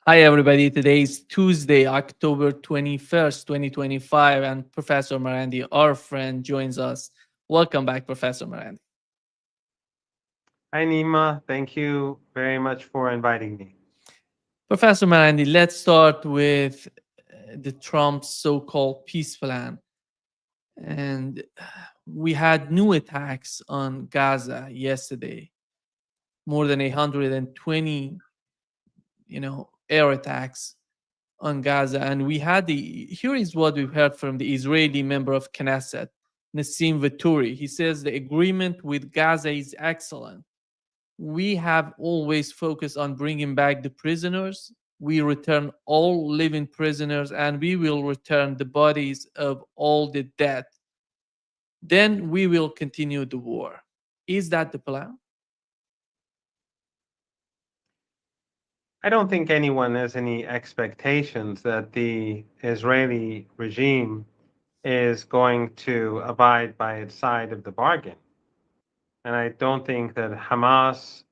Hi, everybody. Today is Tuesday, October 21st, 2025, and Professor Marandi, our friend, joins us. Welcome back, Professor Marandi. Hi, Nima. Thank you very much for inviting me. Professor Marandi, let's start with the Trump's so called peace plan. And we had new attacks on Gaza yesterday, more than 120, air attacks on Gaza. And we had here is what we've heard from the Israeli member of Knesset, Nassim Vaturi. He says the agreement with Gaza is excellent. We have always focused on bringing back the prisoners. We return all living prisoners and we will return the bodies of all the dead. Then we will continue the war. Is that the plan? I don't think anyone has any expectations that the Israeli regime is going to abide by its side of the bargain. And I don't think that Hamas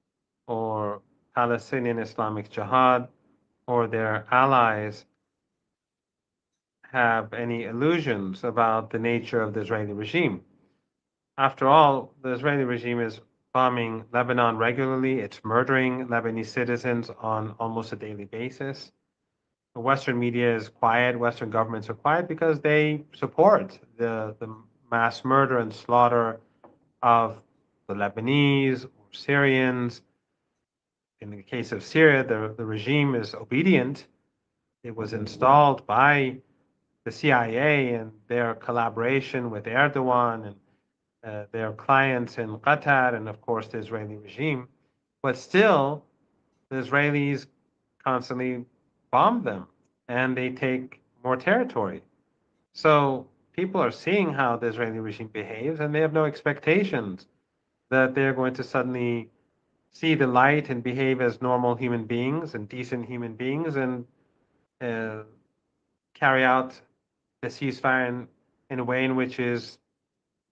or Palestinian Islamic Jihad or their allies have any illusions about the nature of the Israeli regime. After all, the Israeli regime is bombing Lebanon regularly. It's murdering Lebanese citizens on almost a daily basis. The Western media is quiet. Western governments are quiet because they support the mass murder and slaughter of the Lebanese or Syrians. In the case of Syria, the regime is obedient. It was installed by the CIA and their collaboration with Erdogan and their clients in Qatar and, of course, the Israeli regime. But still, the Israelis constantly bomb them and they take more territory. So people are seeing how the Israeli regime behaves and they have no expectations that they're going to suddenly see the light and behave as normal human beings and decent human beings and uh, carry out the ceasefire in a way in which is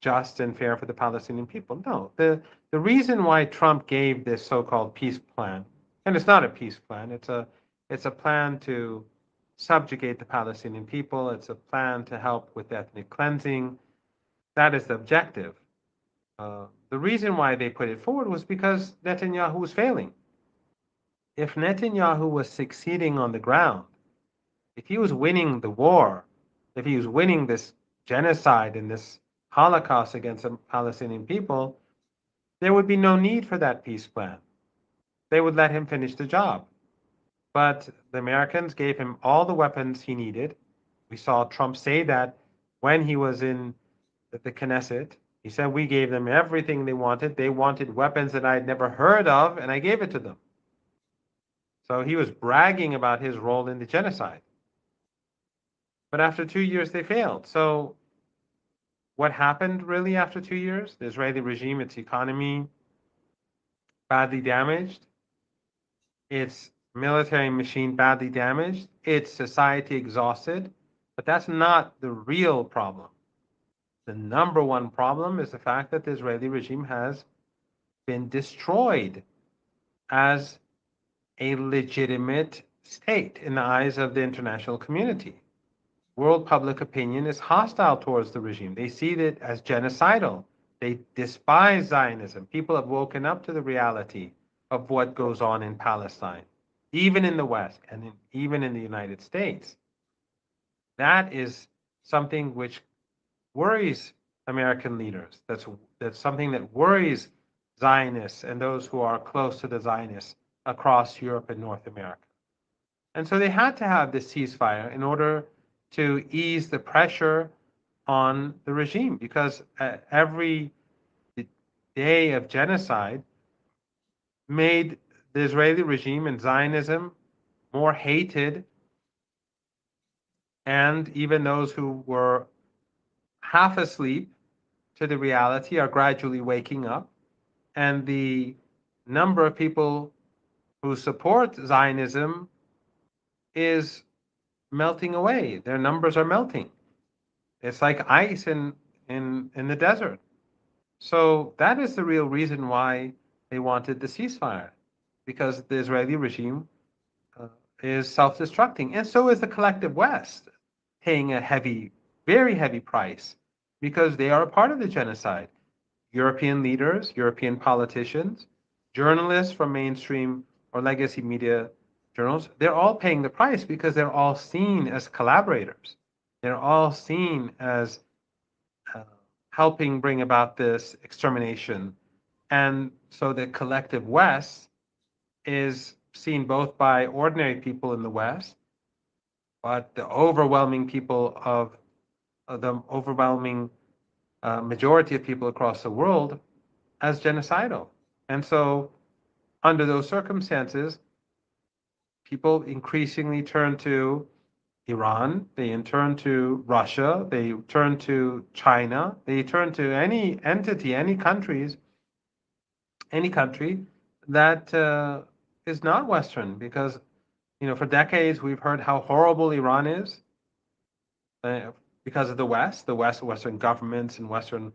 just and fair for the Palestinian people. No, the reason why Trump gave this so-called peace plan, and it's not a peace plan, it's a plan to subjugate the Palestinian people. It's a plan to help with ethnic cleansing. That is the objective. The reason why they put it forward was because Netanyahu was failing. If Netanyahu was succeeding on the ground, if he was winning the war, if he was winning this genocide and this Holocaust against the Palestinian people, there would be no need for that peace plan. They would let him finish the job. But the Americans gave him all the weapons he needed. We saw Trump say that when he was in the Knesset. He said, we gave them everything they wanted. They wanted weapons that I had never heard of, and I gave it to them. So he was bragging about his role in the genocide. But after 2 years, they failed. So what happened really after 2 years? The Israeli regime, its economy badly damaged, its military machine badly damaged, its society exhausted. But that's not the real problem. The number one problem is the fact that the Israeli regime has been destroyed as a legitimate state in the eyes of the international community. World public opinion is hostile towards the regime. They see it as genocidal. They despise Zionism. People have woken up to the reality of what goes on in Palestine, even in the West and even in the United States. That is something which worries American leaders. That's something that worries Zionists and those who are close to the Zionists across Europe and North America. And so they had to have this ceasefire in order to ease the pressure on the regime because every day of genocide made the Israeli regime and Zionism more hated, and even those who were half asleep to the reality are gradually waking up, and the number of people who support Zionism is melting away. Their numbers are melting. It's like ice in the desert. So that is the real reason why they wanted the ceasefire, because the Israeli regime uh, is self-destructing, and so is the collective West, paying a heavy, very heavy price because they are a part of the genocide. European leaders, European politicians, journalists from mainstream or legacy media journals, they're all paying the price because they're all seen as collaborators. They're all seen as uh, helping bring about this extermination. And so the collective West is seen both by ordinary people in the West, but the overwhelming people of the overwhelming majority of people across the world as genocidal. And so, under those circumstances, people increasingly turn to Iran, they turn to Russia, they turn to China, they turn to any entity, any country that is not Western, because for decades we've heard how horrible Iran is uh, because of the Western governments and Western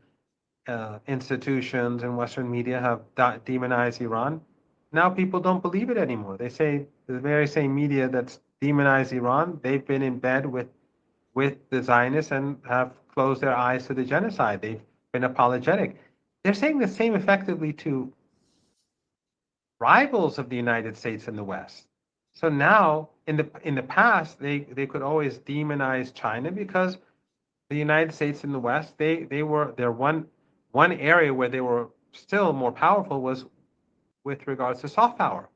institutions and Western media have demonized Iran. Now people don't believe it anymore. They say the very same media that's demonized Iran, they've been in bed with the Zionists and have closed their eyes to the genocide. They've been apologetic. They're saying the same effectively to rivals of the United States in the West. So now, in the past, they could always demonize China because the United States in the West, they were their one area where they were still more powerful was with regards to soft power.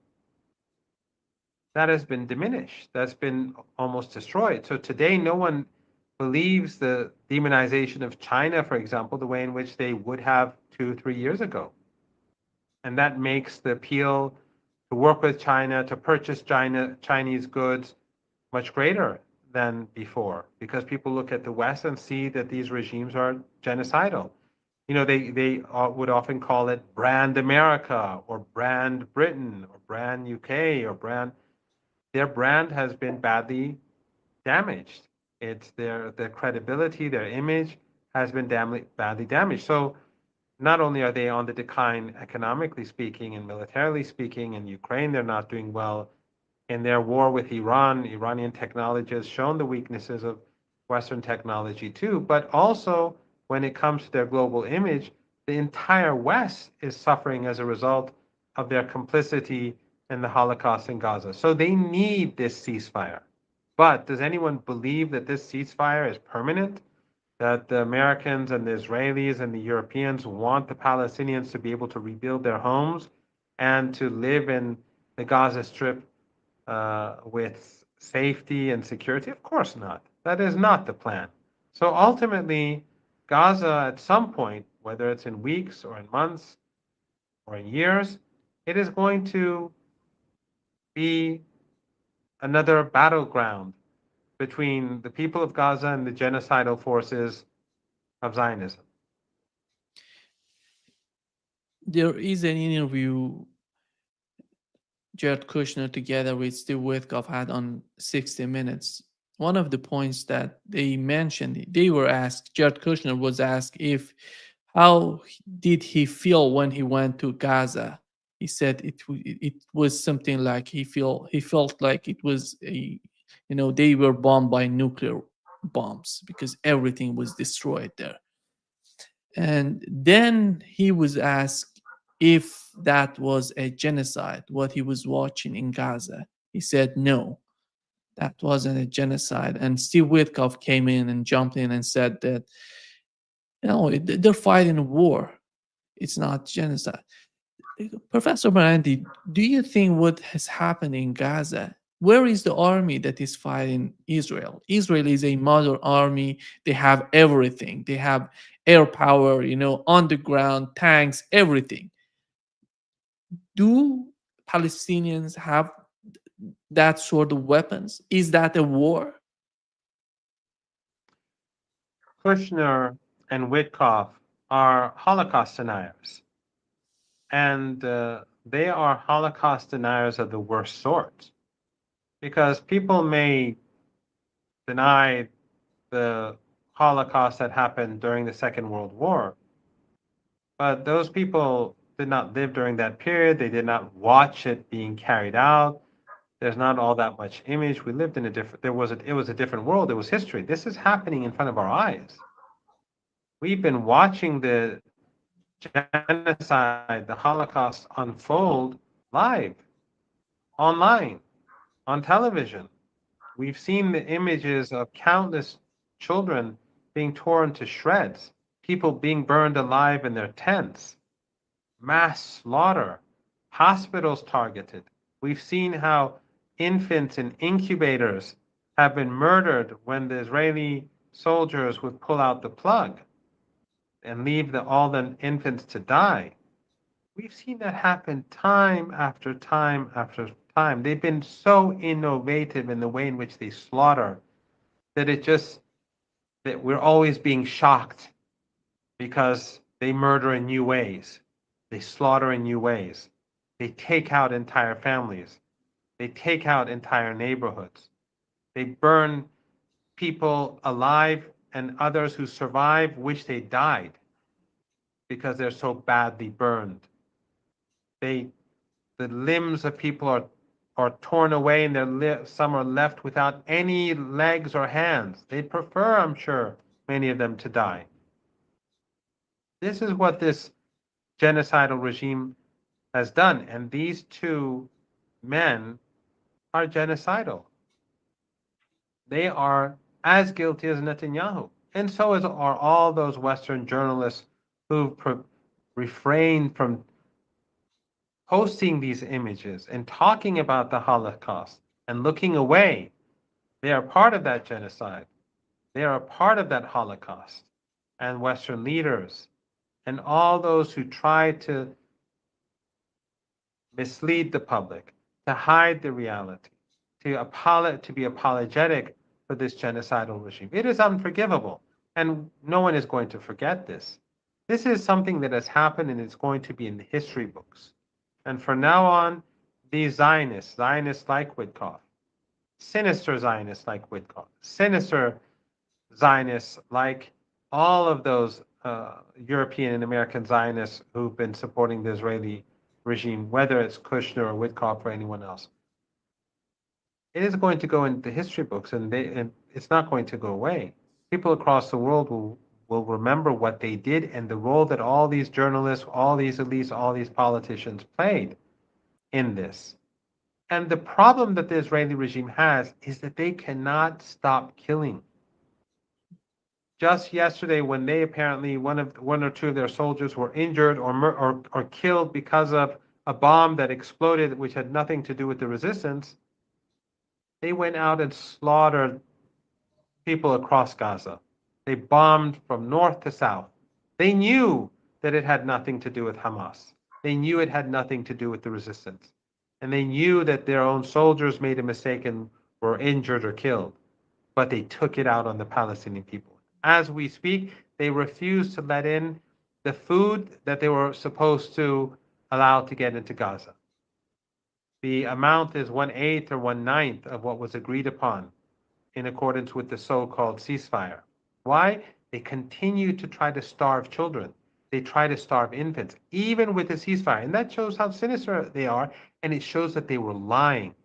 That has been diminished. That's been almost destroyed. So today, no one believes the demonization of China, for example, the way in which they would have 2, 3 years ago. And that makes the appeal to work with China, to purchase Chinese goods much greater than before, because people look at the West and see that these regimes are genocidal. They would often call it brand America or brand Britain or brand UK or brand. Their brand has been badly damaged. It's their credibility, their image has been badly damaged. So not only are they on the decline economically speaking and militarily speaking, in Ukraine they're not doing well. In their war with Iran, Iranian technology has shown the weaknesses of Western technology too, but also when it comes to their global image, the entire West is suffering as a result of their complicity in the Holocaust in Gaza. So they need this ceasefire. But does anyone believe that this ceasefire is permanent? That the Americans and the Israelis and the Europeans want the Palestinians to be able to rebuild their homes and to live in the Gaza Strip with safety and security? Of course not. That is not the plan. So ultimately, Gaza at some point, whether it's in weeks or in months or in years, it is going to be another battleground between the people of Gaza and the genocidal forces of Zionism. There is an interview Jared Kushner together with Steve Witkoff had on 60 Minutes. One of the points that they mentioned, they were asked, Jared Kushner was asked if how did he feel when he went to Gaza. He said it was something like he felt like it was they were bombed by nuclear bombs because everything was destroyed there. And then he was asked if that was a genocide, what he was watching in Gaza. He said no, that wasn't a genocide. And Steve Witkoff came in and jumped in and said that they're fighting a war. It's not genocide. Professor Marandi, do you think what has happened in Gaza? Where is the army that is fighting Israel? Israel is a modern army. They have everything. They have air power, underground tanks, everything. Do Palestinians have that sort of weapons? Is that a war? Kushner and Witkoff are Holocaust deniers, and they are Holocaust deniers of the worst sort, because people may deny the Holocaust that happened during the Second World War, but those people did not live during that period. They did not watch it being carried out. There's not all that much image. We lived in a different, it was a different world. It was history. This is happening in front of our eyes. We've been watching the genocide, the Holocaust unfold live, online, on television. We've seen the images of countless children being torn to shreds, people being burned alive in their tents, mass slaughter, hospitals targeted. We've seen how infants in incubators have been murdered when the Israeli soldiers would pull out the plug and leave all the infants to die. We've seen that happen time after time after time. They've been so innovative in the way in which they slaughter that that we're always being shocked because they murder in new ways. They slaughter in new ways. They take out entire families. They take out entire neighborhoods. They burn people alive, and others who survive wish they died because they're so badly burned. The limbs of people are torn away, and some are left without any legs or hands. They prefer, I'm sure, many of them to die. This is what this genocidal regime has done. And these two men are genocidal. They are as guilty as Netanyahu. And so are all those Western journalists who refrain from posting these images and talking about the Holocaust and looking away. They are part of that genocide. They are a part of that Holocaust. And Western leaders and all those who try to mislead the public, to hide the reality, to be apologetic for this genocidal regime. It is unforgivable, and no one is going to forget this. This is something that has happened, and it's going to be in the history books. And from now on, these Zionists like Witkoff, sinister Zionists like Witkoff, sinister Zionists like all of those European and American Zionists who've been supporting the Israeli regime, whether it's Kushner or Witkoff or anyone else. It is going to go into the history books, and it's not going to go away. People across the world will remember what they did and the role that all these journalists, all these elites, all these politicians played in this. And the problem that the Israeli regime has is that they cannot stop killing. Just yesterday, when they apparently one or two of their soldiers were injured or killed because of a bomb that exploded, which had nothing to do with the resistance, they went out and slaughtered people across Gaza. They bombed from north to south. They knew that it had nothing to do with Hamas. They knew it had nothing to do with the resistance. And they knew that their own soldiers made a mistake and were injured or killed. But they took it out on the Palestinian people. As we speak, they refuse to let in the food that they were supposed to allow to get into Gaza. The amount is 1/8 or 1/9 of what was agreed upon in accordance with the so-called ceasefire. Why? They continue to try to starve children. They try to starve infants, even with the ceasefire. And that shows how sinister they are, and it shows that they were lying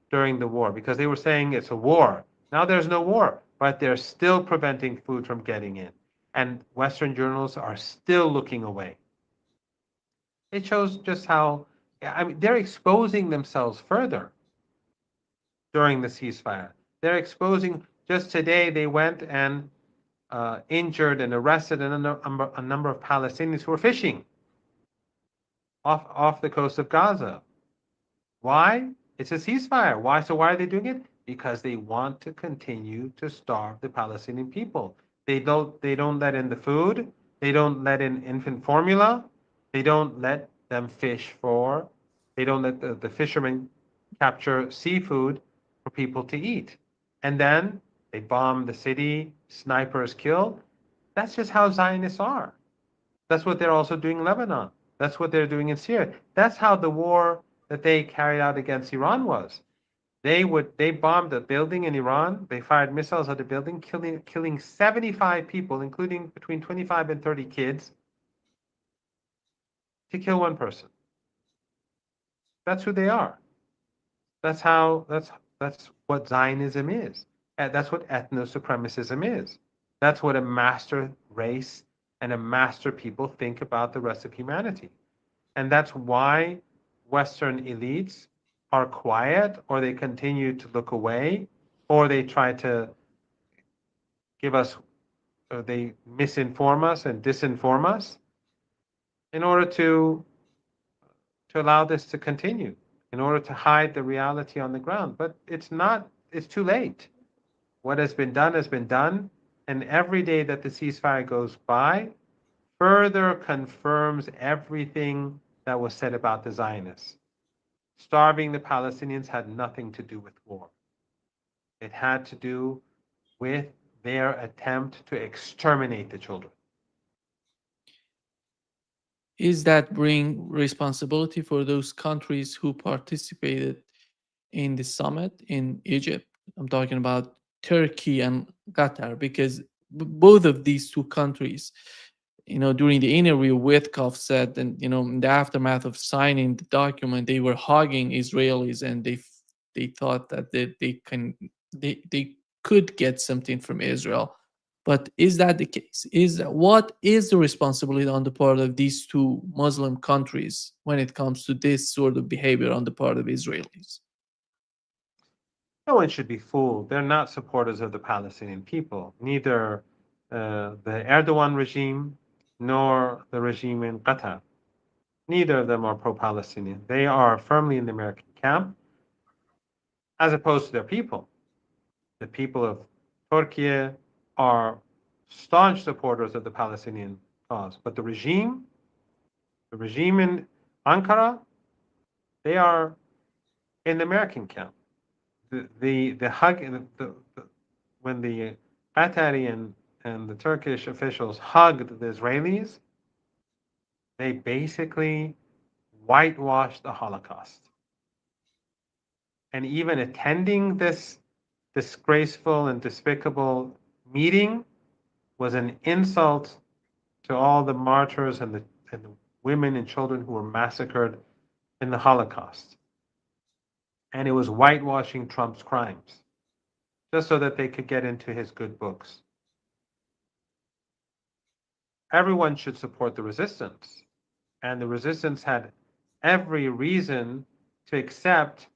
during the war because they were saying it's a war. Now there's no war, but they're still preventing food from getting in. And Western journalists are still looking away. It shows just how, I mean, they're exposing themselves further during the ceasefire. They're exposing, just today they went and injured and arrested a number of Palestinians who were fishing off the coast of Gaza. Why? It's a ceasefire. Why? So why are they doing it? Because they want to continue to starve the Palestinian people. They don't let in the food. They don't let in infant formula. They don't let them fish for. They don't let the fishermen capture seafood for people to eat. And then they bomb the city, snipers kill. That's just how Zionists are. That's what they're also doing in Lebanon. That's what they're doing in Syria. That's how the war that they carried out against Iran was. They bombed a building in Iran. They fired missiles at the building, killing 75 people, including between 25 and 30 kids, to kill one person. That's who they are. That's what Zionism is. That's what ethno-supremacism is. That's what a master race and a master people think about the rest of humanity. And that's why Western elites are quiet, or they continue to look away, or they try to give us, or they misinform us and disinform us in order to allow this to continue, in order to hide the reality on the ground. But it's not, it's too late. What has been done. And every day that the ceasefire goes by further confirms everything that was said about the Zionists. Starving the Palestinians had nothing to do with war. It had to do with their attempt to exterminate the children. Is that bring responsibility for those countries who participated in the summit in Egypt? I'm talking about Turkey and Qatar, because both of these two countries, during the interview, Witkoff said, and in the aftermath of signing the document, they were hugging Israelis, and they thought that they could get something from Israel. But is that the case? What is the responsibility on the part of these two Muslim countries when it comes to this sort of behavior on the part of Israelis? No one should be fooled. They're not supporters of the Palestinian people, neither the Erdogan regime nor the regime in Qatar. Neither of them are pro Palestinian. They are firmly in the American camp, as opposed to their people. The people of Turkey are staunch supporters of the Palestinian cause. But the regime in Ankara, they are in the American camp. The hug, when the Qatari and the Turkish officials hugged the Israelis, they basically whitewashed the Holocaust. And even attending this disgraceful and despicable meeting was an insult to all the martyrs and the women and children who were massacred in the Holocaust. And it was whitewashing Trump's crimes, just so that they could get into his good books. Everyone should support the resistance. And the resistance had every reason to accept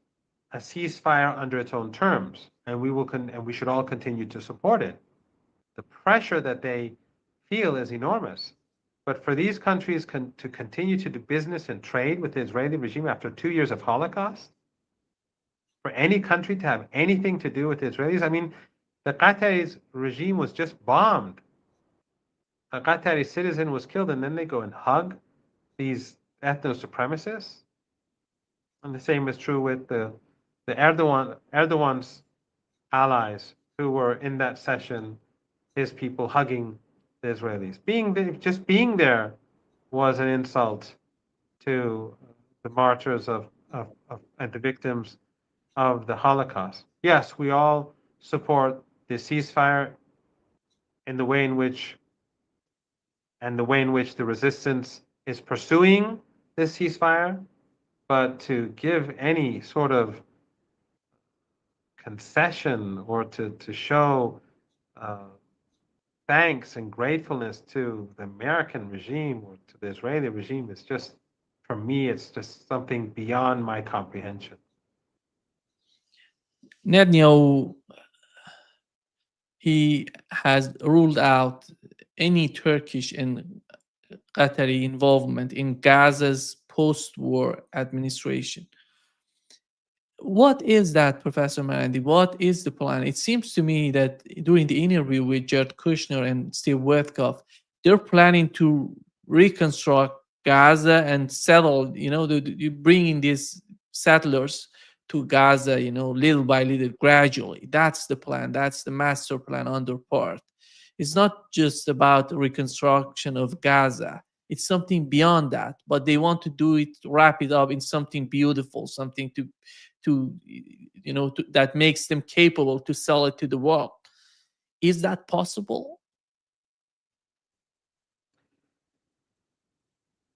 a ceasefire under its own terms, and we should all continue to support it. The pressure that they feel is enormous. But for these countries to continue to do business and trade with the Israeli regime after 2 years of Holocaust, for any country to have anything to do with the Israelis, I mean, the Qatari regime was just bombed. A Qatari citizen was killed, and then they go and hug these ethno supremacists. And the same is true with the Erdogan's allies who were in that session, his people hugging the Israelis. Just being there was an insult to the martyrs and the victims of the Holocaust. Yes, we all support the ceasefire in the way in which the resistance is pursuing this ceasefire, but to give any sort of concession or to show uh, thanks and gratefulness to the American regime or to the Israeli regime is just, for me, it's just something beyond my comprehension. Netanyahu, he has ruled out any Turkish and Qatari involvement in Gaza's post-war administration. What is that, Professor Marandi? What is the plan? It seems to me that during the interview with Jared Kushner and Steve Witkoff, they're planning to reconstruct Gaza and settle, bringing these settlers to Gaza, little by little, gradually. That's the plan. That's the master plan on their part. It's not just about reconstruction of Gaza. It's something beyond that, but they want to do it, wrap it up in something beautiful, something that makes them capable to sell it to the world. Is that possible?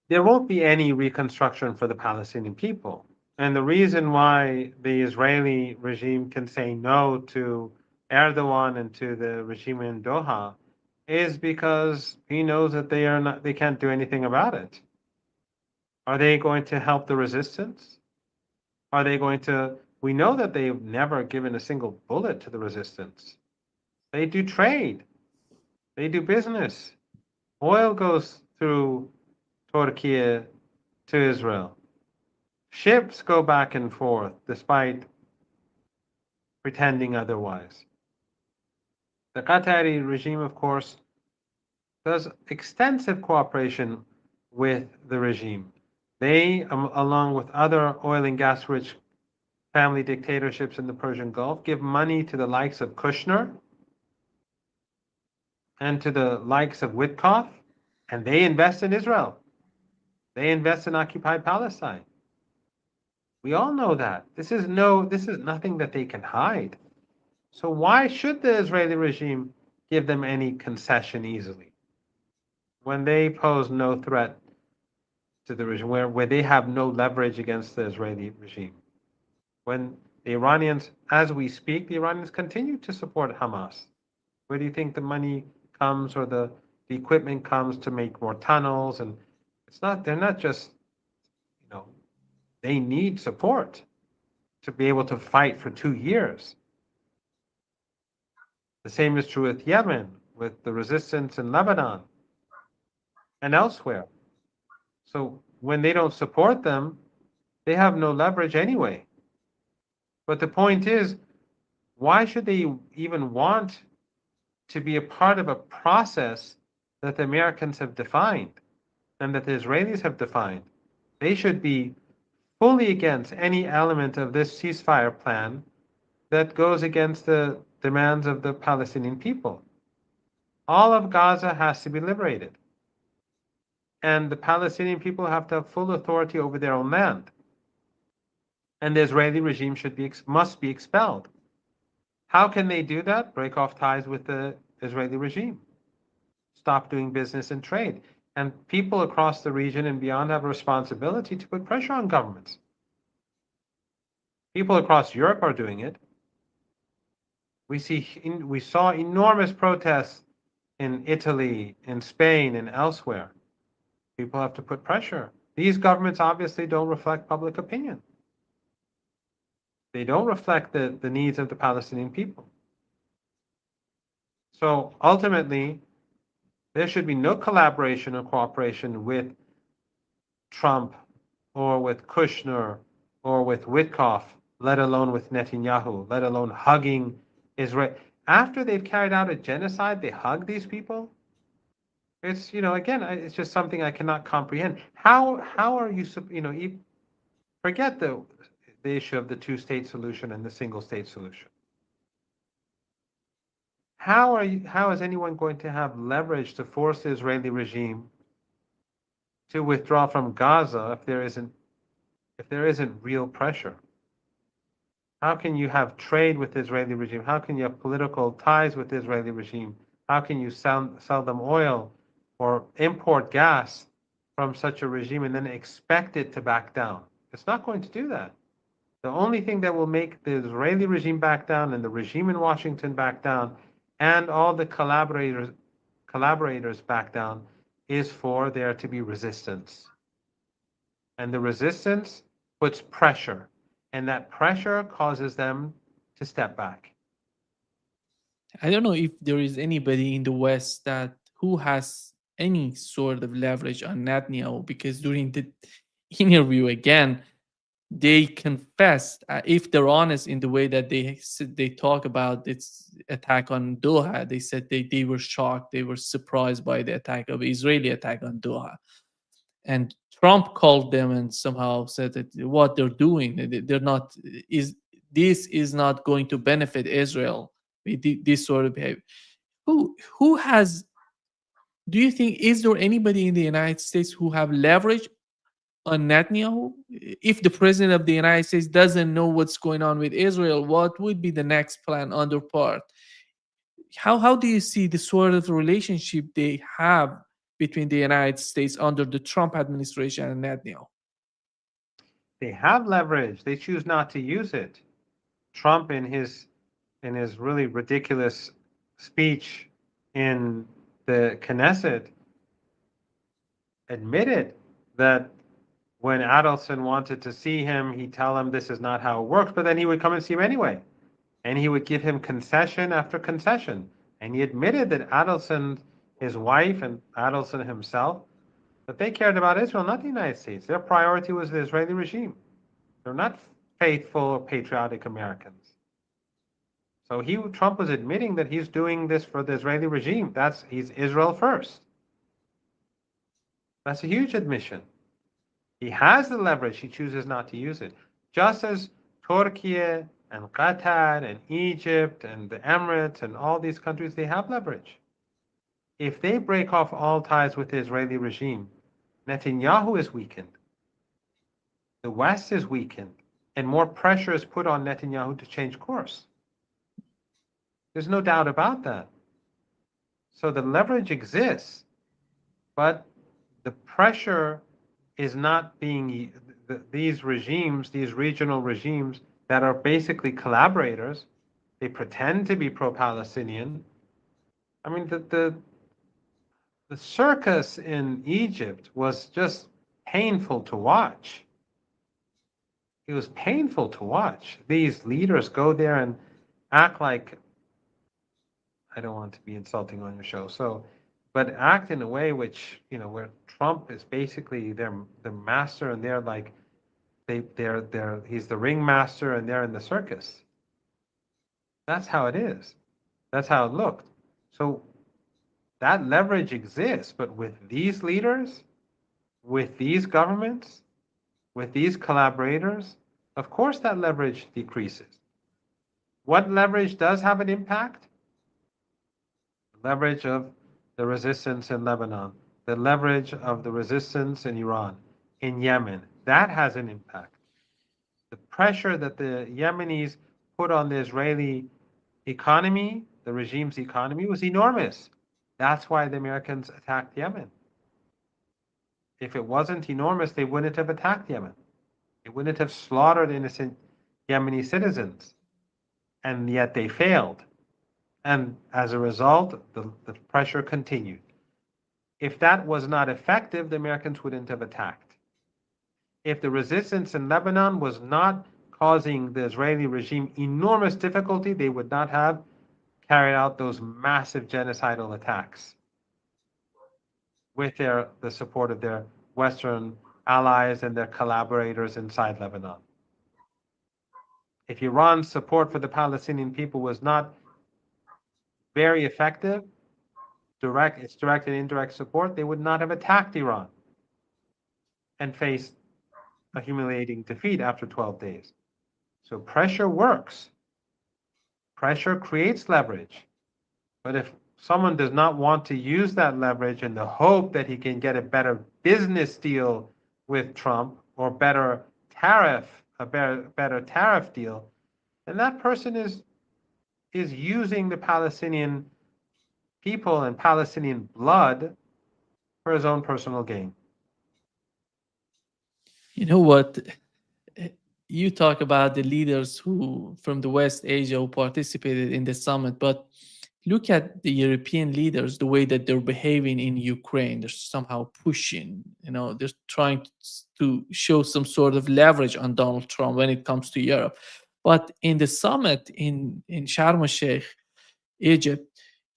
There won't be any reconstruction for the Palestinian people. And the reason why the Israeli regime can say no to Erdogan and to the regime in Doha is because he knows that they can't do anything about it. Are they going to help the resistance? Are they going to We know that they've never given a single bullet to the resistance. They do trade, they do business. Oil goes through Turkey to Israel. Ships go back and forth despite pretending otherwise. The Qatari regime, of course, does extensive cooperation with the regime. They, along with other oil and gas rich family dictatorships in the Persian Gulf, give money to the likes of Kushner and to the likes of Witkoff, and they invest in Israel. They invest in occupied Palestine. We all know that. This is nothing that they can hide. So why should the Israeli regime give them any concession easily when they pose no threat to the regime, where they have no leverage against the Israeli regime? When the Iranians, as we speak, the Iranians continue to support Hamas. Where do you think the money comes, or the equipment comes to make more tunnels? And they're not just, you know, they need support to be able to fight for 2 years. The same is true with Yemen, with the resistance in Lebanon and elsewhere. So when they don't support them, they have no leverage anyway. But the point is, why should they even want to be a part of a process that the Americans have defined and that the Israelis have defined? They should be fully against any element of this ceasefire plan that goes against the demands of the Palestinian people. All of Gaza has to be liberated, and the Palestinian people have to have full authority over their own land. And the Israeli regime must be expelled. How can they do that? Break off ties with the Israeli regime. Stop doing business and trade. And people across the region and beyond have a responsibility to put pressure on governments. People across Europe are doing it. We saw enormous protests in Italy, in Spain, and elsewhere. People have to put pressure. These governments obviously don't reflect public opinion. They don't reflect the needs of the Palestinian people. So ultimately, there should be no collaboration or cooperation with Trump or with Kushner or with Witkoff, let alone with Netanyahu, let alone hugging Israel. After they've carried out a genocide, they hug these people? It's, again, it's just something I cannot comprehend. How are you, forget the issue of the two-state solution and the single-state solution. How is anyone going to have leverage to force the Israeli regime to withdraw from Gaza if there isn't real pressure? How can you have trade with the Israeli regime? How can you have political ties with the Israeli regime? How can you sell them oil or import gas from such a regime and then expect it to back down? It's not going to do that. The only thing that will make the Israeli regime back down and the regime in Washington back down and all the collaborators back down is for there to be resistance. And the resistance puts pressure, and that pressure causes them to step back. I don't know if there is anybody in the West that who has any sort of leverage on Netanyahu, because during the interview again, they confessed, if they're honest in the way that they talk about this attack on Doha, they said they were shocked, they were surprised by the Israeli attack on Doha. And Trump called them and somehow said that what they're doing, they're not is this is not going to benefit Israel with this sort of behavior. Who has? Do you think is there anybody in the United States who have leverage on Netanyahu? If the president of the United States doesn't know what's going on with Israel, what would be the next plan on their part? How do you see the sort of relationship they have between the United States under the Trump administration and Netanyahu? They have leverage. They choose not to use it. Trump, in his really ridiculous speech in the Knesset, admitted that when Adelson wanted to see him, he'd tell him this is not how it works, but then he would come and see him anyway. And he would give him concession after concession. And he admitted that Adelson, his wife, and Adelson himself, that they cared about Israel, not the United States. Their priority was the Israeli regime. They're not faithful, patriotic Americans. So Trump was admitting that he's doing this for the Israeli regime. He's Israel first. That's a huge admission. He has the leverage. He chooses not to use it. Just as Turkey and Qatar and Egypt and the Emirates and all these countries, they have leverage. If they break off all ties with the Israeli regime, Netanyahu is weakened. The West is weakened. And more pressure is put on Netanyahu to change course. There's no doubt about that. So the leverage exists, but the pressure is not being, these regimes, these regional regimes that are basically collaborators, they pretend to be pro-Palestinian. I mean, the circus in Egypt was just painful to watch. It was painful to watch. These leaders go there and act like, I don't want to be insulting on your show, but act in a way which, where Trump is basically the master and they're like, he's the ringmaster and they're in the circus. That's how it is. That's how it looked. So that leverage exists, but with these leaders, with these governments, with these collaborators, of course that leverage decreases. What leverage does have an impact? The leverage of the resistance in Lebanon, the leverage of the resistance in Iran, in Yemen, that has an impact. The pressure that the Yemenis put on the Israeli economy, the regime's economy, was enormous. That's why the Americans attacked Yemen. If it wasn't enormous, they wouldn't have attacked Yemen. They wouldn't have slaughtered innocent Yemeni citizens. And yet they failed. And as a result, the pressure continued. If that was not effective, the Americans wouldn't have attacked. If the resistance in Lebanon was not causing the Israeli regime enormous difficulty, they would not have carried out those massive genocidal attacks with the support of their Western allies and their collaborators inside Lebanon. If Iran's support for the Palestinian people was not very effective, its direct and indirect support, they would not have attacked Iran and faced a humiliating defeat after 12 days. So pressure works. Pressure creates leverage. But if someone does not want to use that leverage in the hope that he can get a better business deal with Trump or a better tariff deal, then that person is using the Palestinian people and Palestinian blood for his own personal gain. You know what? You talk about the leaders who from the West Asia who participated in the summit, but look at the European leaders, the way that they're behaving in Ukraine. They're somehow pushing, they're trying to show some sort of leverage on Donald Trump when it comes to Europe. But in the summit in Sharm el Sheikh, Egypt,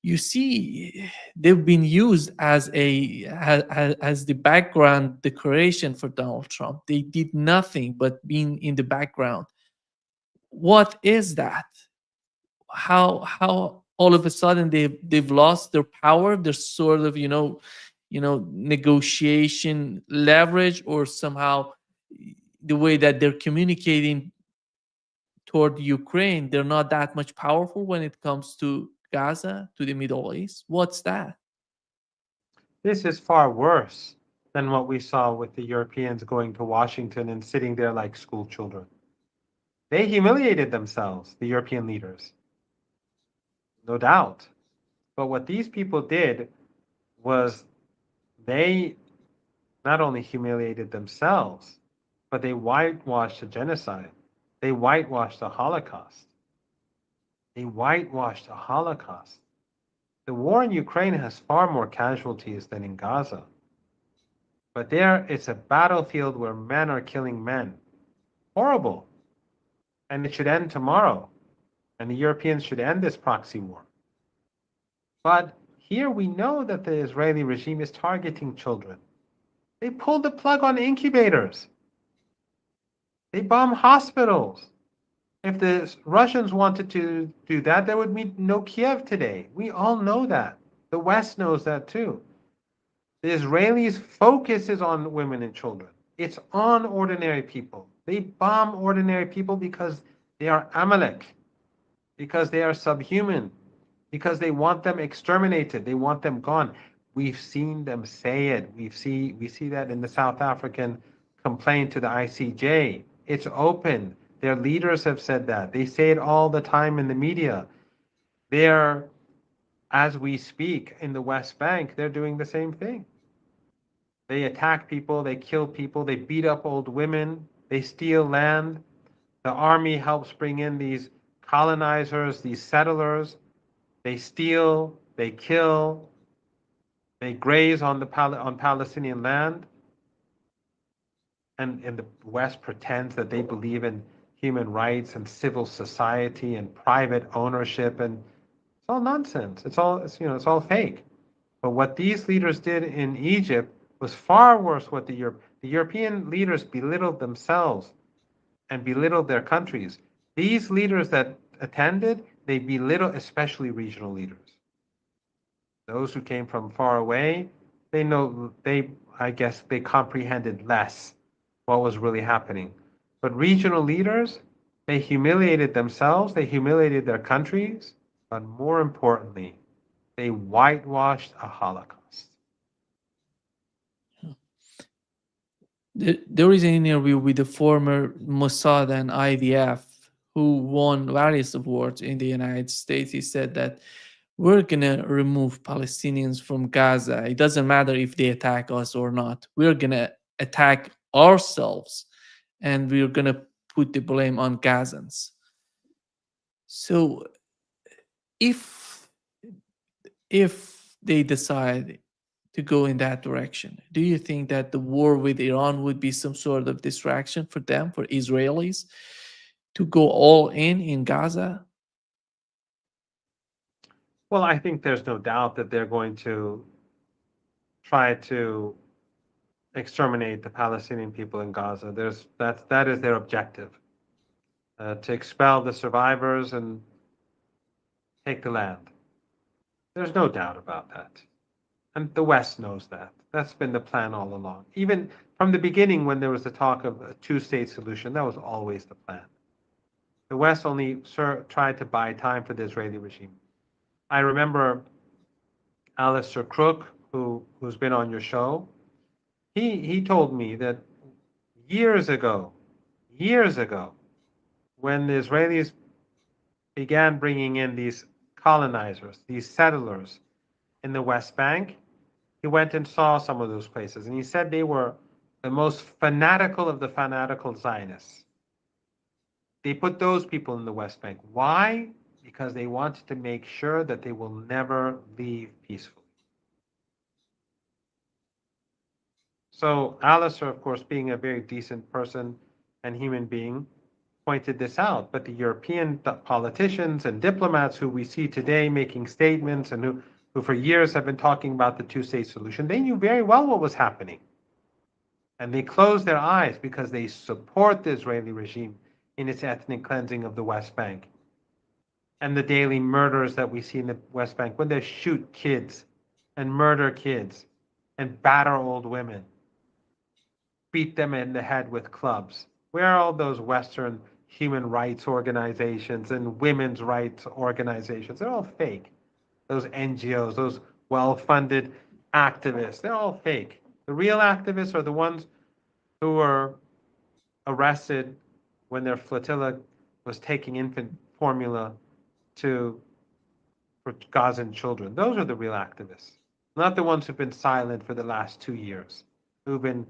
you see they've been used as as the background decoration for Donald Trump. They did nothing but being in the background. What is that? How all of a sudden they've lost their power, their sort of negotiation leverage, or somehow the way that they're communicating toward Ukraine, they're not that much powerful when it comes to Gaza, to the Middle East? What's that? This is far worse than what we saw with the Europeans going to Washington and sitting there like school children. They humiliated themselves, the European leaders. No doubt. But what these people did was they not only humiliated themselves, but they whitewashed the genocide. They whitewashed the Holocaust. They whitewashed the Holocaust. The war in Ukraine has far more casualties than in Gaza. But there, it's a battlefield where men are killing men. Horrible. And it should end tomorrow. And the Europeans should end this proxy war. But here we know that the Israeli regime is targeting children. They pulled the plug on incubators. They bomb hospitals. If the Russians wanted to do that, there would be no Kiev today. We all know that. The West knows that too. The Israelis' focus is on women and children. It's on ordinary people. They bomb ordinary people because they are Amalek, because they are subhuman, because they want them exterminated. They want them gone. We've seen them say it. We see that in the South African complaint to the ICJ. It's open. Their leaders have said that. They say it all the time in the media. They're, as we speak in the West Bank, they're doing the same thing. They attack people, they kill people, they beat up old women, they steal land. The army helps bring in these colonizers, these settlers. They steal, they kill, they graze on Palestinian land. And the West pretends that they believe in human rights and civil society and private ownership, and it's all nonsense. It's all fake. But what these leaders did in Egypt was far worse. What the European leaders belittled themselves and belittled their countries. These leaders that attended, they belittled especially regional leaders. Those who came from far away, I guess they comprehended less what was really happening. But regional leaders, they humiliated themselves, they humiliated their countries, but more importantly, they whitewashed a Holocaust. There is an interview with the former Mossad and IDF who won various awards in the United States. He said that we're going to remove Palestinians from Gaza. It doesn't matter if they attack us or not. We're going to attack ourselves and we're going to put the blame on Gazans. So if they decide to go in that direction, do you think that the war with Iran would be some sort of distraction for them, for Israelis, to go all in Gaza? Well, I think there's no doubt that they're going to try to exterminate the Palestinian people in Gaza. That is their objective, to expel the survivors and take the land. There's no doubt about that. And the West knows that. That's been the plan all along. Even from the beginning, when there was the talk of a two-state solution, that was always the plan. The West only tried to buy time for the Israeli regime. I remember Alistair Crook, who's been on your show. He told me that years ago, when the Israelis began bringing in these colonizers, these settlers in the West Bank, he went and saw some of those places, and he said they were the most fanatical of the fanatical Zionists. They put those people in the West Bank. Why? Because they wanted to make sure that they will never leave peacefully. So Alistair, of course, being a very decent person and human being, pointed this out. But the European politicians and diplomats who we see today making statements and who for years have been talking about the two-state solution, they knew very well what was happening. And they closed their eyes because they support the Israeli regime in its ethnic cleansing of the West Bank and the daily murders that we see in the West Bank when they shoot kids and murder kids and batter old women, beat them in the head with clubs. Where are all those Western human rights organizations and women's rights organizations? They're all fake. Those NGOs, those well-funded activists, they're all fake. The real activists are the ones who were arrested when their flotilla was taking infant formula for Gazan children. Those are the real activists, not the ones who've been silent for the last 2 years, who've been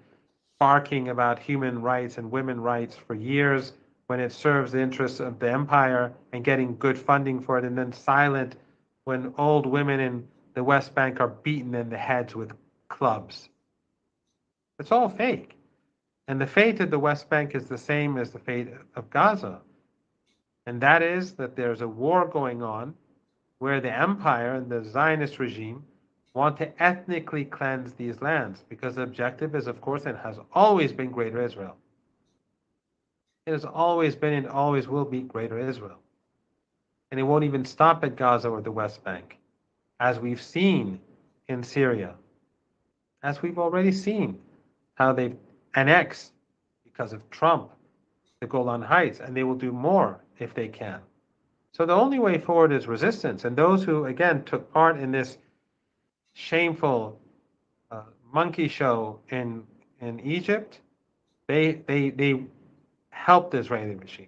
barking about human rights and women's rights for years when it serves the interests of the empire and getting good funding for it, and then silent when old women in the West Bank are beaten in the heads with clubs. It's all fake. And the fate of the West Bank is the same as the fate of Gaza. And that is that there's a war going on where the empire and the Zionist regime want to ethnically cleanse these lands because the objective is, of course, and has always been Greater Israel. It has always been and always will be Greater Israel. And it won't even stop at Gaza or the West Bank, as we've seen in Syria, as we've already seen how they've annexed, because of Trump, the Golan Heights, and they will do more if they can. So the only way forward is resistance. And those who, again, took part in this shameful monkey show in Egypt, they helped the Israeli regime.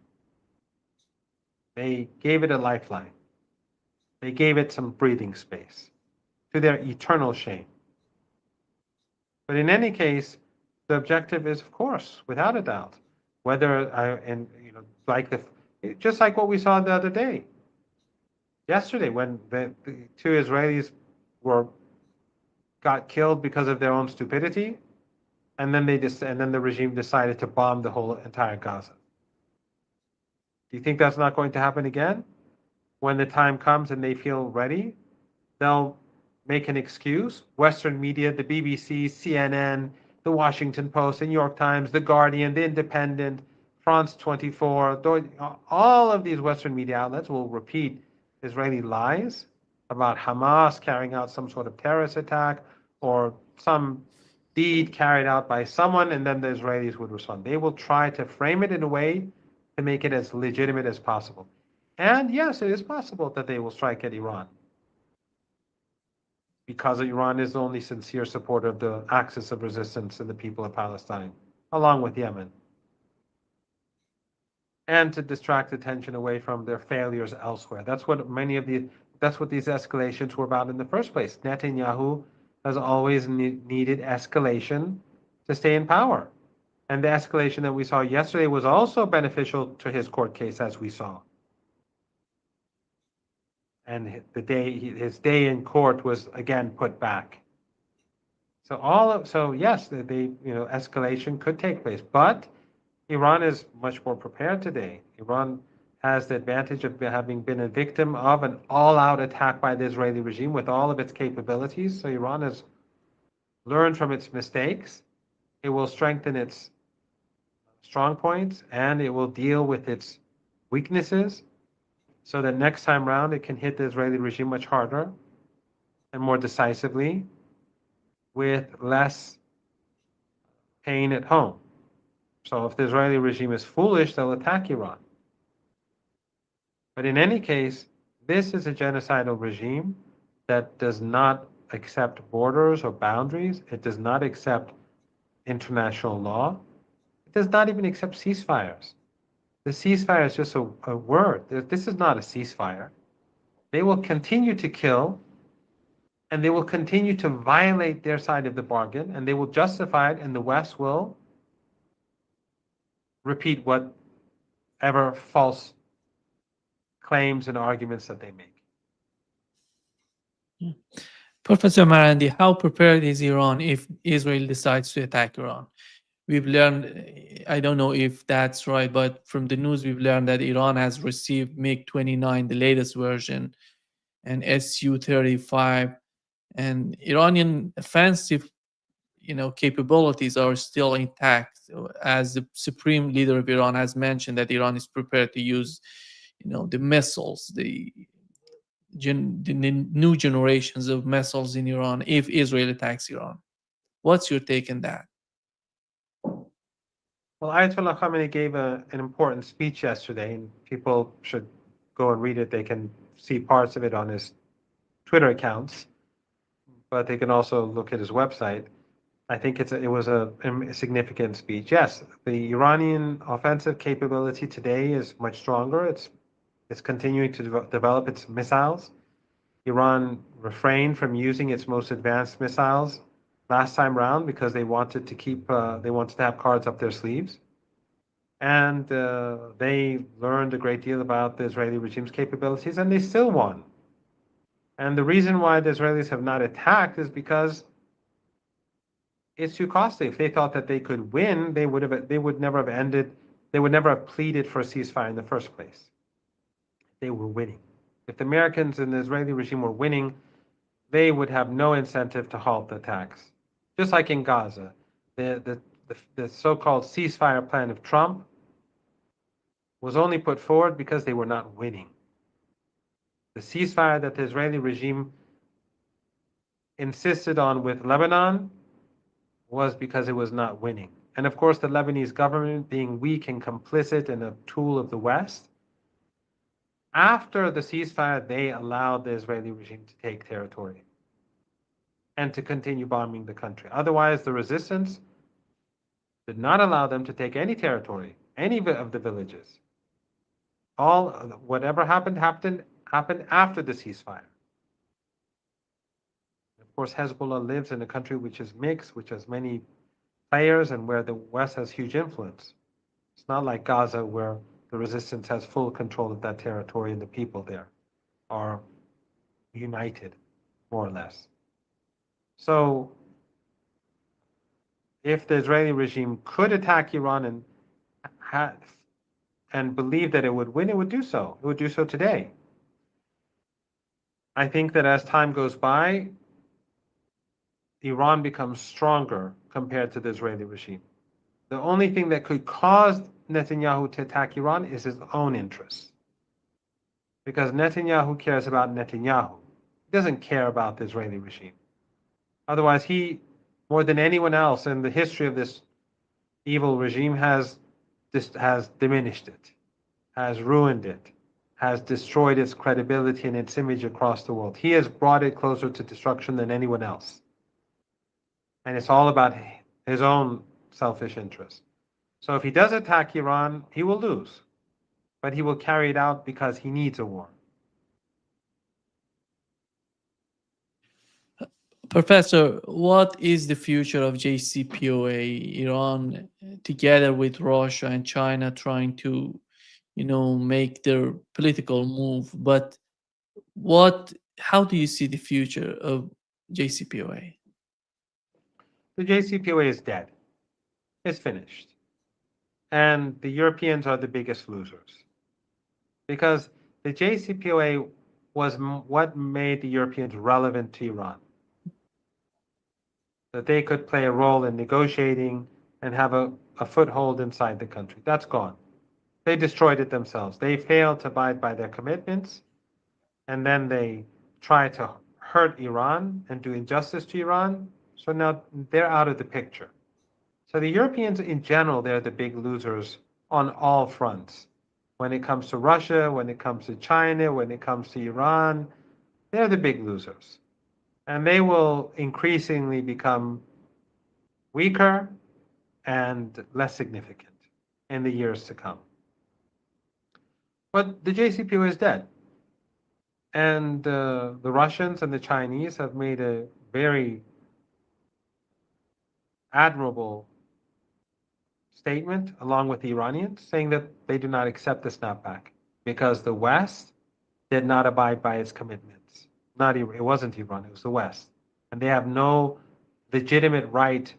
They gave it a lifeline. They gave it some breathing space, to their eternal shame. But in any case, the objective is, of course, without a doubt, whether and like just like what we saw the other day, yesterday, when the two Israelis got killed because of their own stupidity, and then the regime decided to bomb the whole entire Gaza. Do you think that's not going to happen again? When the time comes and they feel ready, they'll make an excuse. Western media, the BBC, CNN, the Washington Post, the New York Times, the Guardian, the Independent, France 24, all of these Western media outlets will repeat Israeli lies about Hamas carrying out some sort of terrorist attack or some deed carried out by someone, and then the Israelis would respond. They will try to frame it in a way to make it as legitimate as possible. And yes, it is possible that they will strike at Iran, because Iran is the only sincere supporter of the axis of resistance and the people of Palestine, along with Yemen, and to distract attention away from their failures elsewhere. That's what these escalations were about in the first place. Netanyahu has always needed escalation to stay in power. And the escalation that we saw yesterday was also beneficial to his court case, as we saw. And his day in court was again put back. So yes, escalation could take place, but Iran is much more prepared today. Iran has the advantage of having been a victim of an all-out attack by the Israeli regime with all of its capabilities. So Iran has learned from its mistakes. It will strengthen its strong points, and it will deal with its weaknesses so that next time around it can hit the Israeli regime much harder and more decisively with less pain at home. So if the Israeli regime is foolish, they'll attack Iran. But in any case, this is a genocidal regime that does not accept borders or boundaries. It does not accept international law. It does not even accept ceasefires. The ceasefire is just a word. This is not a ceasefire. They will continue to kill, and they will continue to violate their side of the bargain, and they will justify it, and the West will repeat whatever false claims and arguments that they make. Professor Marandi, how prepared is Iran if Israel decides to attack Iran? We've learned, I don't know if that's right, but from the news we've learned that Iran has received MiG-29, the latest version, and Su-35, and Iranian offensive capabilities are still intact. As the supreme leader of Iran has mentioned, that Iran is prepared to use the missiles, the new generations of missiles in Iran if Israel attacks Iran. What's your take on that? Well, Ayatollah Khamenei gave an important speech yesterday, and people should go and read it. They can see parts of it on his Twitter accounts, but they can also look at his website. I think it was a significant speech. Yes, the Iranian offensive capability today is much stronger. It's continuing to develop its missiles. Iran refrained from using its most advanced missiles last time round because they wanted to they wanted to have cards up their sleeves. And they learned a great deal about the Israeli regime's capabilities, and they still won. And the reason why the Israelis have not attacked is because it's too costly. If they thought that they could win, they would never have ended, they would never have pleaded for a ceasefire in the first place. They were winning. If the Americans and the Israeli regime were winning, they would have no incentive to halt the attacks. Just like in Gaza, the so-called ceasefire plan of Trump was only put forward because they were not winning. The ceasefire that the Israeli regime insisted on with Lebanon was because it was not winning. And of course, the Lebanese government, being weak and complicit and a tool of the West, after the ceasefire, they allowed the Israeli regime to take territory and to continue bombing the country. Otherwise, the resistance did not allow them to take any territory, any of the villages. Whatever happened after the ceasefire. Of course, Hezbollah lives in a country which is mixed, which has many players, and where the West has huge influence. It's not like Gaza, where the resistance has full control of that territory and the people there are united, more or less. So, if the Israeli regime could attack Iran and believe that it would win, it would do so. It would do so today. I think that as time goes by, Iran becomes stronger compared to the Israeli regime. The only thing that could cause Netanyahu to attack Iran is his own interests. Because Netanyahu cares about Netanyahu. He doesn't care about the Israeli regime. Otherwise, he, more than anyone else in the history of this evil regime, has diminished it, has ruined it, has destroyed its credibility and its image across the world. He has brought it closer to destruction than anyone else. And it's all about his own selfish interests. So if he does attack Iran, he will lose. But he will carry it out because he needs a war. Professor, what is the future of JCPOA? Iran, together with Russia and China, trying to, make their political move. But how do you see the future of JCPOA? The JCPOA is dead. It's finished. And the Europeans are the biggest losers. Because the JCPOA was what made the Europeans relevant to Iran. That they could play a role in negotiating and have a foothold inside the country. That's gone. They destroyed it themselves. They failed to abide by their commitments, and then they tried to hurt Iran and do injustice to Iran. So now they're out of the picture. So the Europeans in general, they're the big losers on all fronts. When it comes to Russia, when it comes to China, when it comes to Iran, they're the big losers. And they will increasingly become weaker and less significant in the years to come. But the JCPOA is dead. And the Russians and the Chinese have made a very admirable statement, along with the Iranians, saying that they do not accept the snapback because the West did not abide by its commitments. It wasn't Iran, it was the West. And they have no legitimate right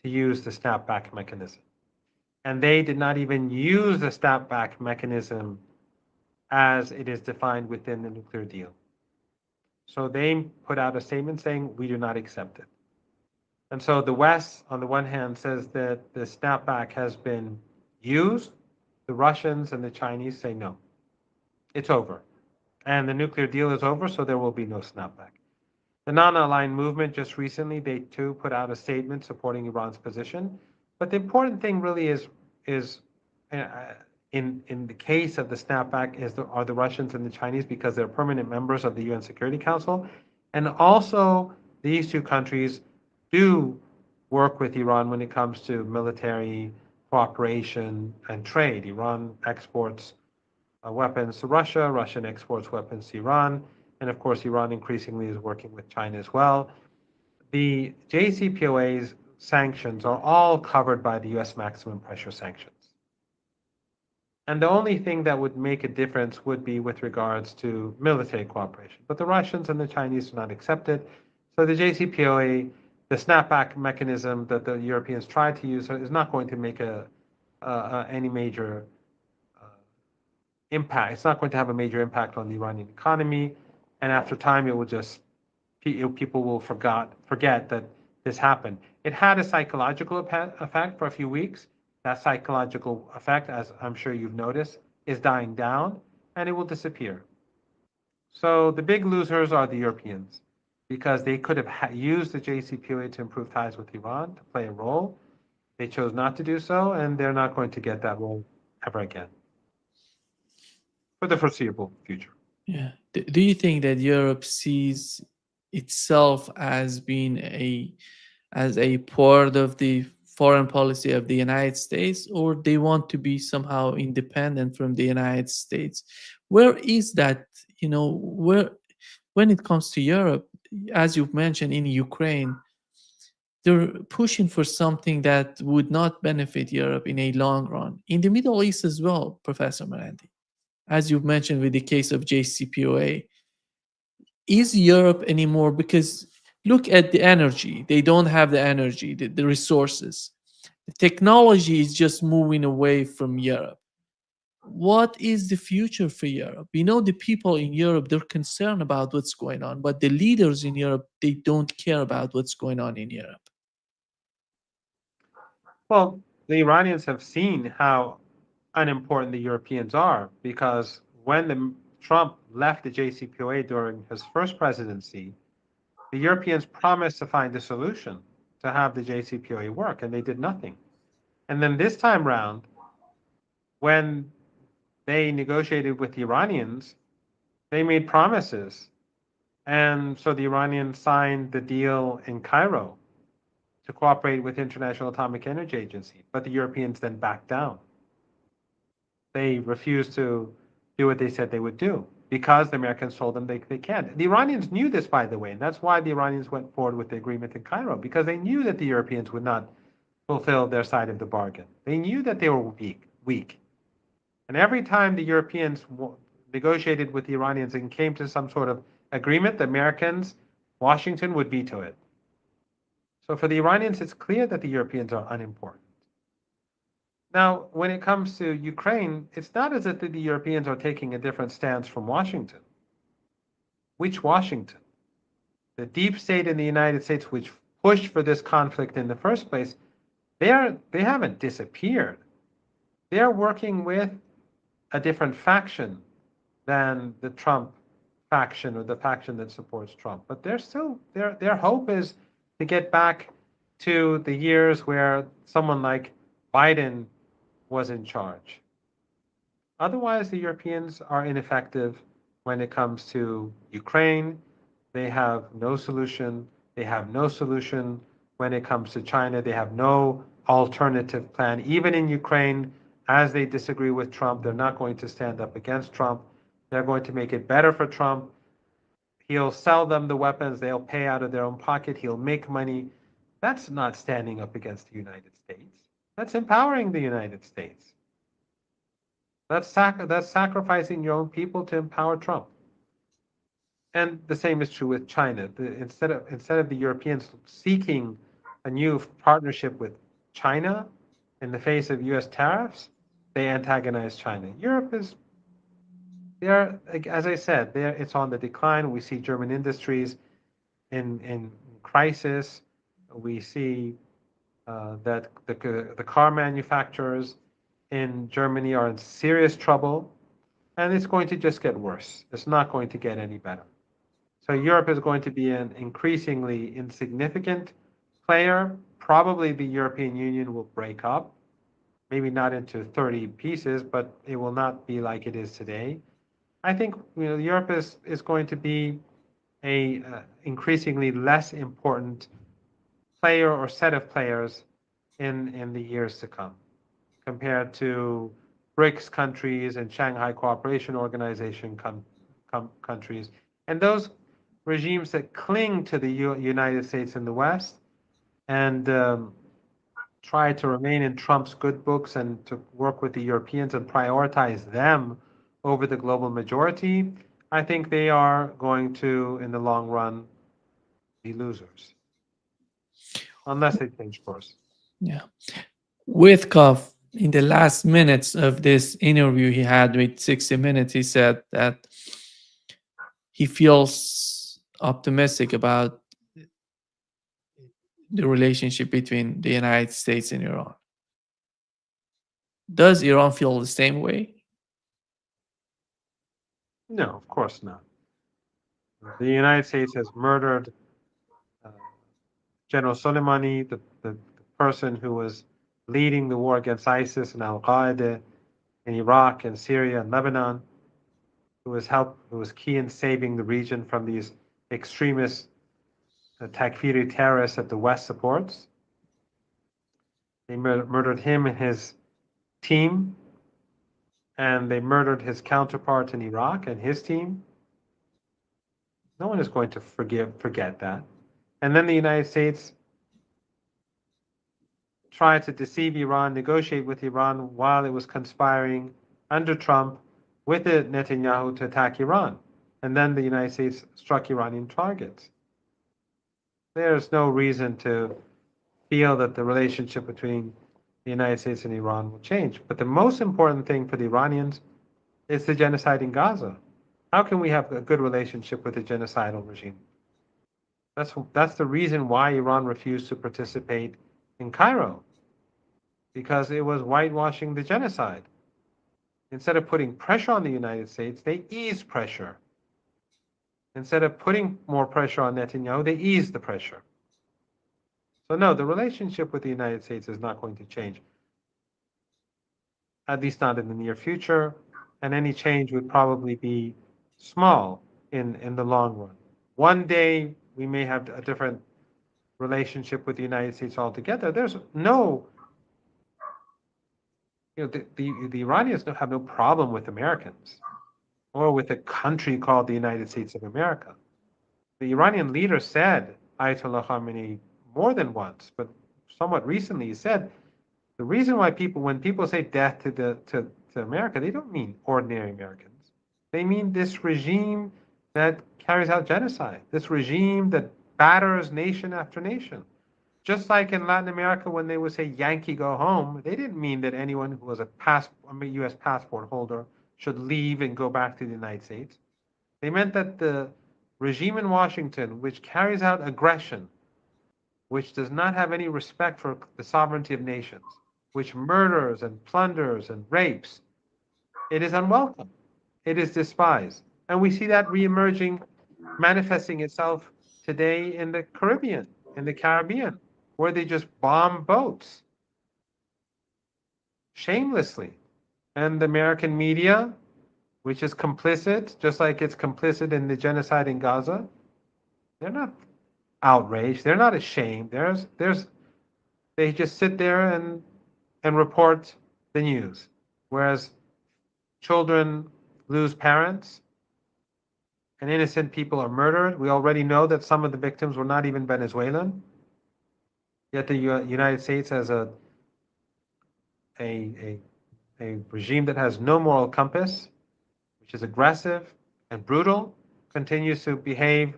to use the snapback mechanism. And they did not even use the snapback mechanism as it is defined within the nuclear deal. So they put out a statement saying, we do not accept it. And so the West, on the one hand, says that the snapback has been used. The Russians and the Chinese say no. It's over. And the nuclear deal is over, so there will be no snapback. The non-aligned movement just recently, they too put out a statement supporting Iran's position. But the important thing really is in the case of the snapback are the Russians and the Chinese, because they're permanent members of the UN Security Council. And also, these two countries do work with Iran when it comes to military cooperation and trade. Iran exports weapons to Russia, Russian exports weapons to Iran, and of course Iran increasingly is working with China as well. the JCPOA's sanctions are all covered by the US maximum pressure sanctions. And the only thing that would make a difference would be with regards to military cooperation. But the Russians and the Chinese do not accept it. So the JCPOA, the snapback mechanism that the Europeans tried to use, is not going to make any major uh, impact. It's not going to have a major impact on the Iranian economy. And after time, it will just people will forget that this happened. It had a psychological effect for a few weeks. That psychological effect, as I'm sure you've noticed, is dying down and it will disappear. So the big losers are the Europeans because they could have used the JCPOA to improve ties with Iran, to play a role. They chose not to do so, and they're not going to get that role ever again for the foreseeable future. Yeah. Do you think that Europe sees itself as being a part of the foreign policy of the United States, or they want to be somehow independent from the United States? Where is that? Where when it comes to Europe, as you've mentioned in Ukraine, they're pushing for something that would not benefit Europe in a long run. In the Middle East as well, Professor Marandi, as you've mentioned with the case of JCPOA, is Europe anymore? Because look at the energy. They don't have the energy, the resources. The technology is just moving away from Europe. What is the future for Europe? We know the people in Europe, they're concerned about what's going on, but the leaders in Europe, they don't care about what's going on in Europe. Well, the Iranians have seen how unimportant the Europeans are because when Trump left the JCPOA during his first presidency, the Europeans promised to find a solution to have the JCPOA work, and they did nothing. And then this time round, when they negotiated with the Iranians, they made promises. And so the Iranians signed the deal in Cairo to cooperate with the International Atomic Energy Agency, but the Europeans then backed down. They refused to do what they said they would do because the Americans told them they can't. The Iranians knew this, by the way, and that's why the Iranians went forward with the agreement in Cairo, because they knew that the Europeans would not fulfill their side of the bargain. They knew that they were weak. And every time the Europeans negotiated with the Iranians and came to some sort of agreement, the Americans, Washington would veto it. So for the Iranians, it's clear that the Europeans are unimportant. Now, when it comes to Ukraine, it's not as if the Europeans are taking a different stance from Washington. Which Washington? The deep state in the United States, which pushed for this conflict in the first place, they haven't disappeared. They're working with a different faction than the Trump faction or the faction that supports Trump. But they're still their hope is to get back to the years where someone like Biden was in charge. Otherwise, the Europeans are ineffective when it comes to Ukraine. They have no solution. They have no solution when it comes to China. They have no alternative plan. Even in Ukraine, as they disagree with Trump, they're not going to stand up against Trump. They're going to make it better for Trump. He'll sell them the weapons. They'll pay out of their own pocket. He'll make money. That's not standing up against the United States. That's empowering the United States. That's sacrificing your own people to empower Trump. And the same is true with China. Instead of the Europeans seeking a new partnership with China in the face of U.S. tariffs, they antagonize China. Europe is there, as I said, there it's on the decline. We see German industries in crisis. We see that the car manufacturers in Germany are in serious trouble, and it's going to just get worse. It's not going to get any better. So Europe is going to be an increasingly insignificant player. Probably the European Union will break up, maybe not into 30 pieces, but it will not be like it is today. I think Europe is going to be a increasingly less important player or set of players in the years to come, compared to BRICS countries and Shanghai Cooperation Organization countries. And those regimes that cling to the United States and the West and try to remain in Trump's good books and to work with the Europeans and prioritize them over the global majority, I think they are going to, in the long run, be losers, unless they change course. Yeah. Witkoff, in the last minutes of this interview he had with 60 Minutes, he said that he feels optimistic about the relationship between the United States and Iran. Does Iran feel the same way? No, of course not. The United States has murdered uh, General Soleimani, the person who was leading the war against ISIS and Al Qaeda in Iraq and Syria and Lebanon, who was key in saving the region from these extremist Takfiri terrorists that the West supports. They murdered him and his team, and they murdered his counterpart in Iraq and his team. No one is going to forget that. And then the United States tried to deceive Iran, negotiate with Iran while it was conspiring under Trump with Netanyahu to attack Iran. And then the United States struck Iranian targets. There's no reason to feel that the relationship between the United States and Iran will change. But the most important thing for the Iranians is the genocide in Gaza. How can we have a good relationship with a genocidal regime? That's the reason why Iran refused to participate in Cairo, because it was whitewashing the genocide. Instead of putting pressure on the United States, they eased pressure. Instead of putting more pressure on Netanyahu, they eased the pressure. So no, the relationship with the United States is not going to change, at least not in the near future, and any change would probably be small in the long run. One day we may have a different relationship with the United States altogether. There's no, the Iranians have no problem with Americans or with a country called the United States of America. The Iranian leader said, Ayatollah Khamenei, more than once, but somewhat recently, he said, the reason why when people say death to America, they don't mean ordinary Americans. They mean this regime that carries out genocide, this regime that batters nation after nation. Just like in Latin America, when they would say Yankee go home, they didn't mean that anyone who was a US passport holder should leave and go back to the United States. They meant that the regime in Washington, which carries out aggression, which does not have any respect for the sovereignty of nations, which murders and plunders and rapes, it is unwelcome. It is despised. And we see that reemerging, manifesting itself today in the Caribbean, where they just bomb boats shamelessly. And the American media, which is complicit, just like it's complicit in the genocide in Gaza, they're not outraged. They're not ashamed. They just sit there and report the news. Whereas children lose parents and innocent people are murdered. We already know that some of the victims were not even Venezuelan. Yet the United States has a regime that has no moral compass, which is aggressive and brutal, continues to behave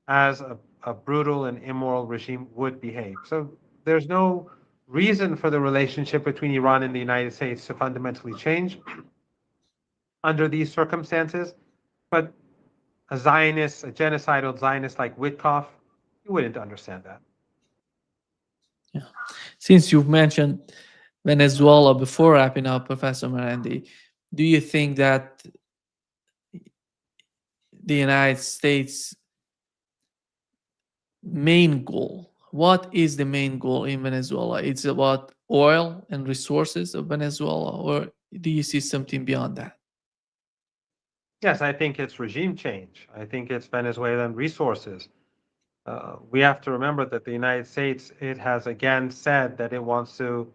as a brutal and immoral regime would behave. So there's no reason for the relationship between Iran and the United States to fundamentally change under these circumstances. But a Zionist, a genocidal Zionist like Witkoff, you wouldn't understand that. Yeah. Since you've mentioned Venezuela before wrapping up, Professor Marandi, do you think that the United States main goal, what is the main goal in Venezuela? It's about oil and resources of Venezuela, or do you see something beyond that? Yes, I think it's regime change. I think it's Venezuelan resources. We have to remember that the United States, it has again said that it wants to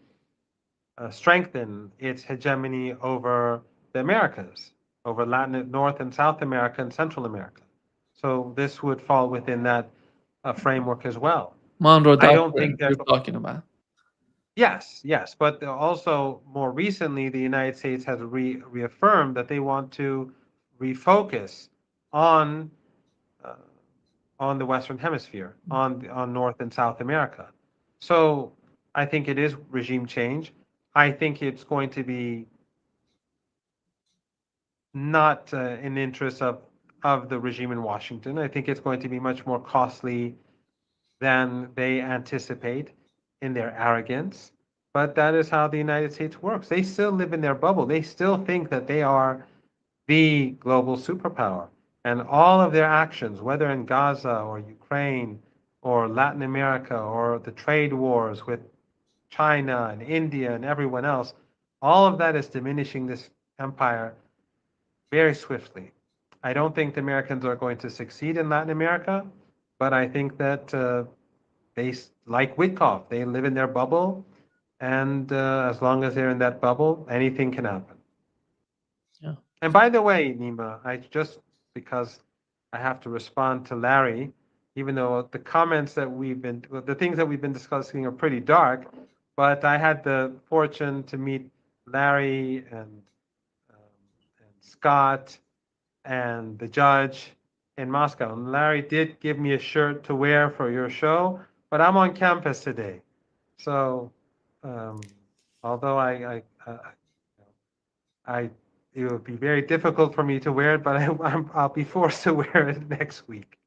strengthen its hegemony over the Americas, over Latin, North and South America and Central America. So this would fall within that framework as well. Monroe I don't think Doctrine they're you're talking about. Yes, yes, but also more recently, the United States has reaffirmed that they want to refocus on uh, on the Western Hemisphere, on North and South America. So I think it is regime change. I think it's going to be not in the interest of the regime in Washington. I think it's going to be much more costly than they anticipate in their arrogance. But that is how the United States works. They still live in their bubble. They still think that they are the global superpower. And all of their actions, whether in Gaza or Ukraine or Latin America or the trade wars with China and India and everyone else, all of that is diminishing this empire very swiftly. I don't think the Americans are going to succeed in Latin America, but I think that they, like Witkoff, they live in their bubble, and as long as they're in that bubble, anything can happen. Yeah. And by the way, Nima, I just because I have to respond to Larry, even though the comments that the things that we've been discussing are pretty dark, but I had the fortune to meet Larry and Scott and the judge in Moscow. And Larry did give me a shirt to wear for your show, but I'm on campus today. So, um, although I, it would be very difficult for me to wear it, but I'll be forced to wear it next week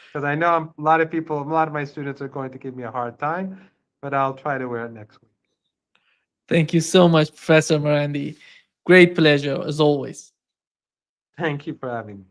because I know a lot of people, a lot of my students are going to give me a hard time, but I'll try to wear it next week. Thank you so much, Professor Marandi. Great pleasure as always. Thank you for having me.